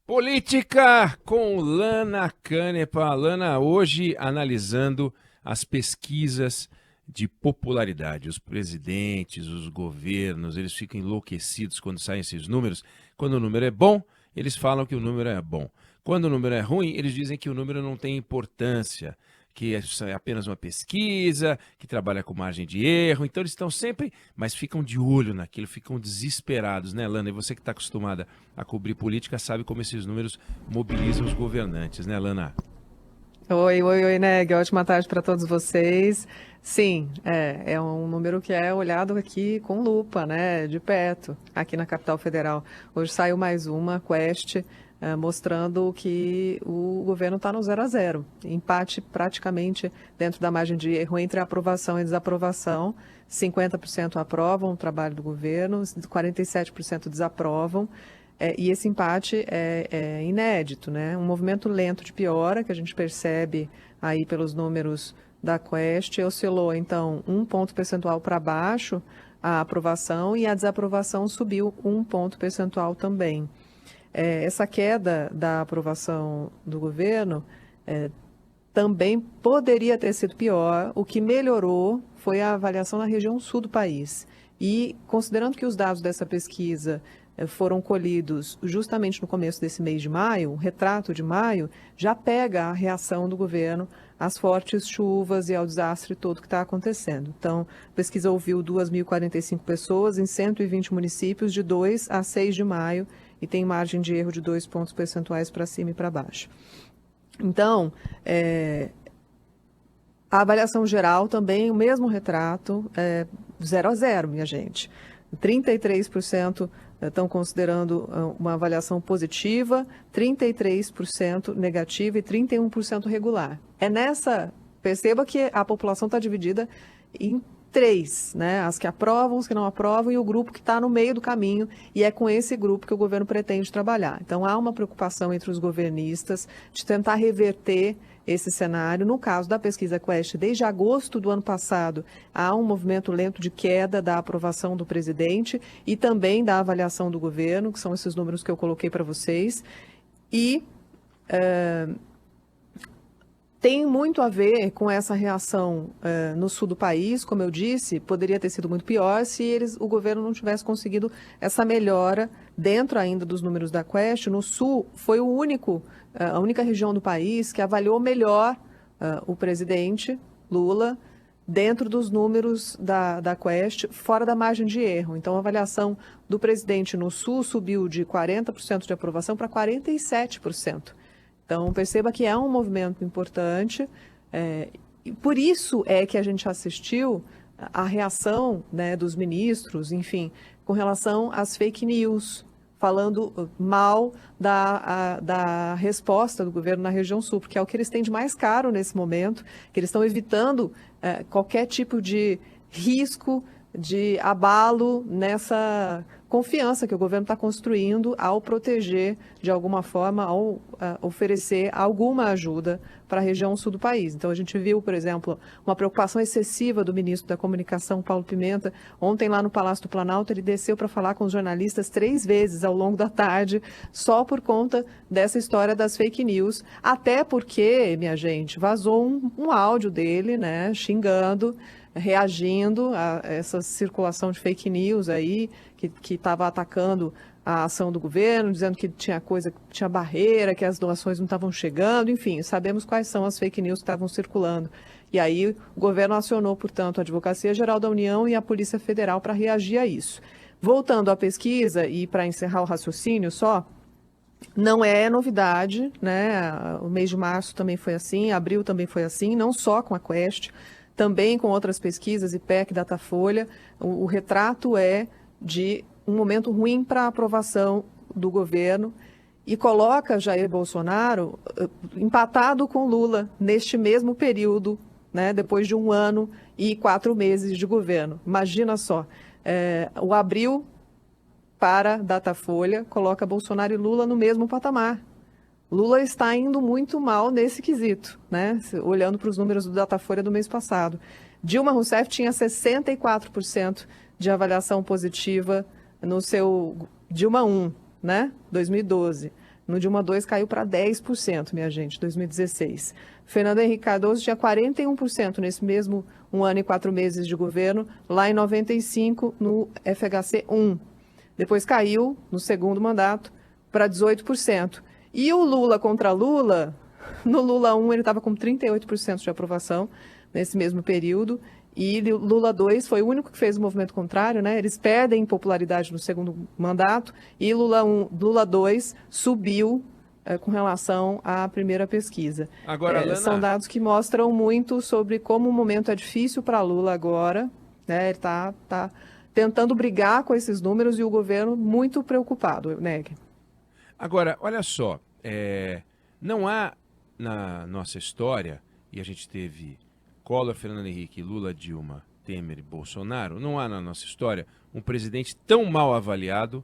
Política com Lana Canepa. Lana, hoje analisando as pesquisas de popularidade. Os presidentes, os governos, eles ficam enlouquecidos quando saem esses números. Quando o número é bom, eles falam que o número é bom. Quando o número é ruim, eles dizem que o número não tem importância, que é apenas uma pesquisa, que trabalha com margem de erro. Então eles estão sempre, mas ficam de olho naquilo, ficam desesperados, né, Lana? E você que está acostumada a cobrir política sabe como esses números mobilizam os governantes, né, Lana? Oi, Neg. Ótima tarde para todos vocês. Sim, é um número que é olhado aqui com lupa, né, de perto, aqui na capital federal. Hoje saiu mais uma Quest, mostrando que o governo está no 0 a 0. Empate praticamente dentro da margem de erro entre aprovação e desaprovação. 50% aprovam o trabalho do governo, 47% desaprovam. E esse empate é inédito, né? Um movimento lento de piora, que a gente percebe aí pelos números da Quest, oscilou, então, 1 ponto percentual para baixo a aprovação e a desaprovação subiu 1 ponto percentual também. Essa queda da aprovação do governo também poderia ter sido pior. O que melhorou foi a avaliação na região sul do país. E, considerando que os dados dessa pesquisa foram colhidos justamente no começo desse mês de maio, o retrato de maio já pega a reação do governo às fortes chuvas e ao desastre todo que está acontecendo. Então, a pesquisa ouviu 2.045 pessoas em 120 municípios de 2 a 6 de maio e tem margem de erro de 2 pontos percentuais para cima e para baixo. Então, a avaliação geral também, o mesmo retrato, 0 a 0, minha gente. 33% estão considerando uma avaliação positiva, 33% negativa e 31% regular. Perceba que a população está dividida em três, né? As que aprovam, as que não aprovam e o grupo que está no meio do caminho, e é com esse grupo que o governo pretende trabalhar. Então, há uma preocupação entre os governistas de tentar reverter esse cenário. No caso da pesquisa Quest, desde agosto do ano passado, há um movimento lento de queda da aprovação do presidente e também da avaliação do governo, que são esses números que eu coloquei para vocês. E tem muito a ver com essa reação no sul do país, como eu disse, poderia ter sido muito pior se o governo não tivesse conseguido essa melhora dentro ainda dos números da Quest. No sul foi a única região do país que avaliou melhor o presidente Lula dentro dos números da Quest, fora da margem de erro. Então, a avaliação do presidente no sul subiu de 40% de aprovação para 47%. Então, perceba que é um movimento importante, e por isso é que a gente assistiu à reação, né, dos ministros, enfim, com relação às fake news, falando mal da resposta do governo na região sul, porque é o que eles têm de mais caro nesse momento, que eles estão evitando qualquer tipo de risco, de abalo nessa confiança que o governo está construindo ao proteger, de alguma forma, ao oferecer alguma ajuda para a região sul do país. Então, a gente viu, por exemplo, uma preocupação excessiva do ministro da Comunicação, Paulo Pimenta. Ontem, lá no Palácio do Planalto, ele desceu para falar com os jornalistas 3 vezes ao longo da tarde, só por conta dessa história das fake news. Até porque, minha gente, vazou um áudio dele, né, xingando, reagindo a essa circulação de fake news aí, que estava atacando a ação do governo, dizendo que tinha tinha barreira, que as doações não estavam chegando, enfim, sabemos quais são as fake news que estavam circulando. E aí o governo acionou, portanto, a Advocacia Geral da União e a Polícia Federal para reagir a isso. Voltando à pesquisa, e para encerrar o raciocínio só, não é novidade, né? O mês de março também foi assim, abril também foi assim, não só com a Quest, também com outras pesquisas, IPEC, Datafolha. O retrato é de um momento ruim para a aprovação do governo e coloca Jair Bolsonaro empatado com Lula neste mesmo período, né, depois de 1 ano e 4 meses de governo. Imagina só, o abril para Datafolha coloca Bolsonaro e Lula no mesmo patamar. Lula está indo muito mal nesse quesito, né? Olhando para os números do Datafolha do mês passado. Dilma Rousseff tinha 64% de avaliação positiva no seu Dilma 1, né? 2012. No Dilma 2 caiu para 10%, minha gente, 2016. Fernando Henrique Cardoso tinha 41% nesse mesmo 1 ano e 4 meses de governo, lá em 95, no FHC 1. Depois caiu, no segundo mandato, para 18%. E o Lula contra Lula, no Lula 1 ele estava com 38% de aprovação nesse mesmo período, e Lula 2 foi o único que fez o movimento contrário, né? Eles perdem popularidade no segundo mandato, e Lula 2 subiu com relação à primeira pesquisa. Agora, Lana... São dados que mostram muito sobre como o momento é difícil para Lula agora, né? Ele está tentando brigar com esses números e o governo muito preocupado, Neg. Agora, olha só, não há na nossa história, e a gente teve Collor, Fernando Henrique, Lula, Dilma, Temer e Bolsonaro, não há na nossa história um presidente tão mal avaliado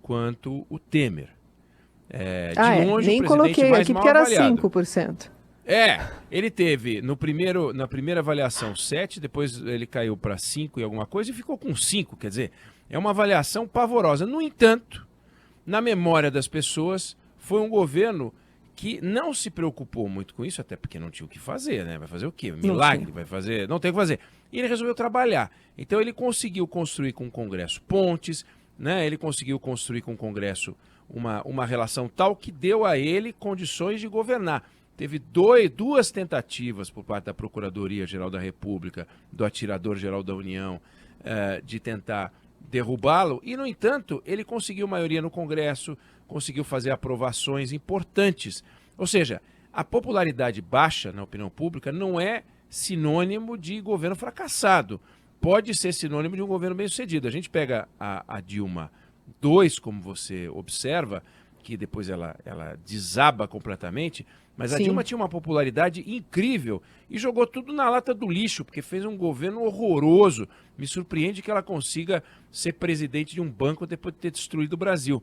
quanto o Temer. De longe, nem o presidente coloquei mais aqui mal porque era avaliado. 5%. Ele teve na primeira avaliação 7, depois ele caiu para 5 e alguma coisa e ficou com 5, quer dizer, é uma avaliação pavorosa. No entanto, na memória das pessoas, foi um governo que não se preocupou muito com isso, até porque não tinha o que fazer, né? Vai fazer o quê? Milagre vai fazer? Não tem o que fazer. E ele resolveu trabalhar. Então ele conseguiu construir com o Congresso pontes, né? Ele conseguiu construir com o Congresso uma relação tal que deu a ele condições de governar. Teve duas tentativas por parte da Procuradoria-Geral da República, do Atirador-Geral da União, de tentar derrubá-lo, e, no entanto, ele conseguiu maioria no Congresso, conseguiu fazer aprovações importantes. Ou seja, a popularidade baixa na opinião pública não é sinônimo de governo fracassado. Pode ser sinônimo de um governo bem-sucedido. A gente pega a Dilma 2, como você observa, que depois ela desaba completamente, mas a Dilma tinha uma popularidade incrível e jogou tudo na lata do lixo, porque fez um governo horroroso. Me surpreende que ela consiga ser presidente de um banco depois de ter destruído o Brasil.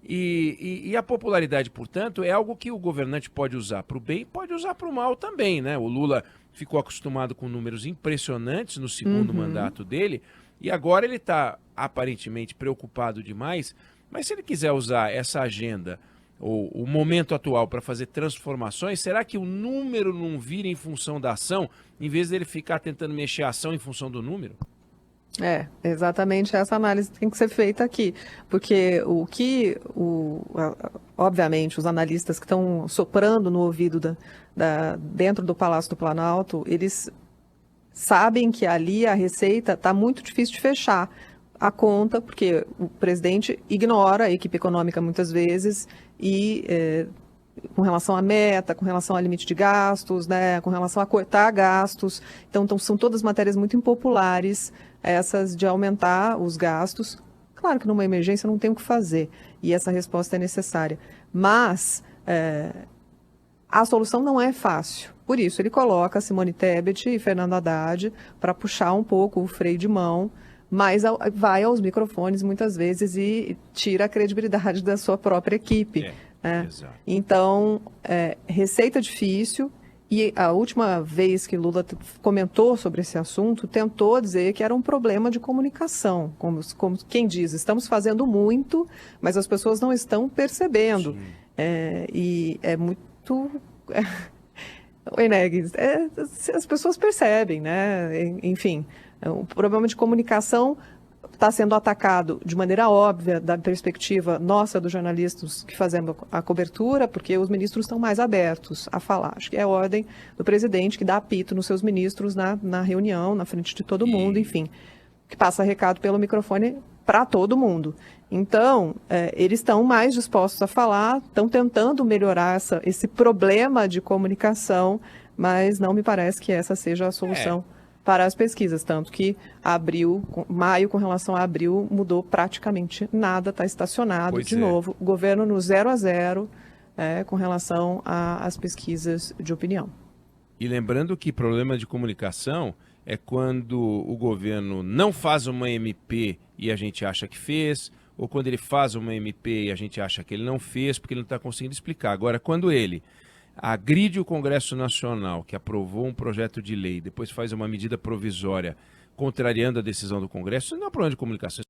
E a popularidade, portanto, é algo que o governante pode usar para o bem e pode usar para o mal também, né? O Lula ficou acostumado com números impressionantes no segundo mandato dele e agora ele está aparentemente preocupado demais, mas se ele quiser usar essa agenda ou o momento atual para fazer transformações, será que o número não vira em função da ação, em vez dele ficar tentando mexer a ação em função do número? Exatamente essa análise que tem que ser feita aqui, porque obviamente, os analistas que estão soprando no ouvido dentro do Palácio do Planalto, eles sabem que ali a receita está muito difícil de fechar a conta, porque o presidente ignora a equipe econômica muitas vezes e com relação à meta, com relação ao limite de gastos, né, com relação a cortar gastos. Então são todas matérias muito impopulares, essas de aumentar os gastos. Claro que numa emergência não tem o que fazer e essa resposta é necessária. Mas a solução não é fácil. Por isso ele coloca Simone Tebet e Fernando Haddad para puxar um pouco o freio de mão, mas vai aos microfones muitas vezes e tira a credibilidade da sua própria equipe. Então, receita difícil, e a última vez que Lula comentou sobre esse assunto, tentou dizer que era um problema de comunicação, como quem diz, estamos fazendo muito, mas as pessoas não estão percebendo. E é muito... Oi, Neg, as pessoas percebem, né? Enfim, o problema de comunicação está sendo atacado de maneira óbvia da perspectiva nossa, dos jornalistas que fazemos a cobertura, porque os ministros estão mais abertos a falar. Acho que é a ordem do presidente que dá apito nos seus ministros na reunião, na frente de todo mundo, enfim, que passa recado pelo microfone para todo mundo. Então, eles estão mais dispostos a falar, estão tentando melhorar esse problema de comunicação, mas não me parece que essa seja a solução para as pesquisas, tanto que maio com relação a abril mudou praticamente nada, está estacionado de novo, o governo no 0 a 0 com relação às pesquisas de opinião. E lembrando que problema de comunicação é quando o governo não faz uma MP e a gente acha que fez, ou quando ele faz uma MP e a gente acha que ele não fez porque ele não está conseguindo explicar. Agora, quando ele agride o Congresso Nacional, que aprovou um projeto de lei, depois faz uma medida provisória contrariando a decisão do Congresso, isso não é um problema de comunicação.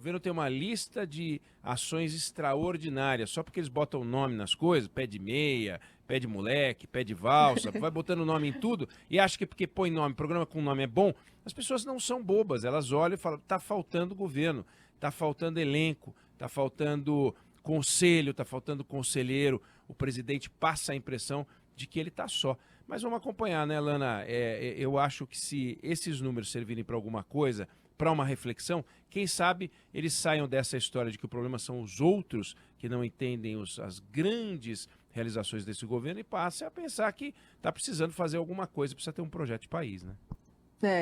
governo tem uma lista de ações extraordinárias, só porque eles botam o nome nas coisas, pé de meia, pé de moleque, pé de valsa, vai botando nome em tudo e acha que porque põe nome, programa com nome é bom. As pessoas não são bobas, elas olham e falam, tá faltando governo, tá faltando elenco, tá faltando conselho, tá faltando conselheiro. O presidente passa a impressão de que ele está só. Mas vamos acompanhar, né, Lana? Eu acho que se esses números servirem para alguma coisa, para uma reflexão, quem sabe eles saiam dessa história de que o problema são os outros que não entendem as grandes realizações desse governo e passem a pensar que está precisando fazer alguma coisa, precisa ter um projeto de país, né?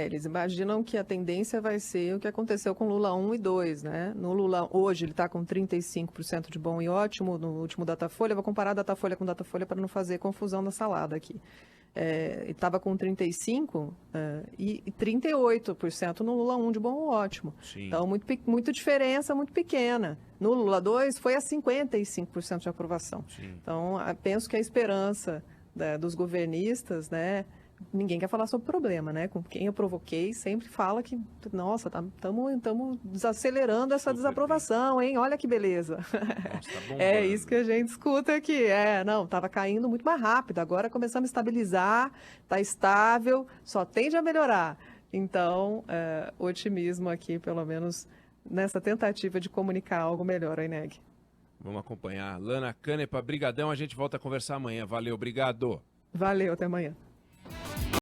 Eles imaginam que a tendência vai ser o que aconteceu com Lula 1 e 2, né? No Lula, hoje ele está com 35% de bom e ótimo, no último Datafolha, vou comparar Datafolha com Datafolha para não fazer confusão na salada aqui. Estava com 35% e 38% no Lula 1 de bom ou ótimo. Sim. Então, muito diferença, muito pequena. No Lula 2 foi a 55% de aprovação. Sim. Então, penso que a esperança dos governistas, né? Ninguém quer falar sobre o problema, né? Com quem eu provoquei sempre fala que, nossa, estamos desacelerando essa desaprovação, hein? Olha que beleza. Nossa, tá bombando. É isso que a gente escuta aqui. Não, estava caindo muito mais rápido, agora começamos a estabilizar, está estável, só tende a melhorar. Então, otimismo aqui, pelo menos, nessa tentativa de comunicar algo melhor, Ineg. Vamos acompanhar. Lana Canepa, brigadão, a gente volta a conversar amanhã. Valeu, obrigado. Valeu, até amanhã.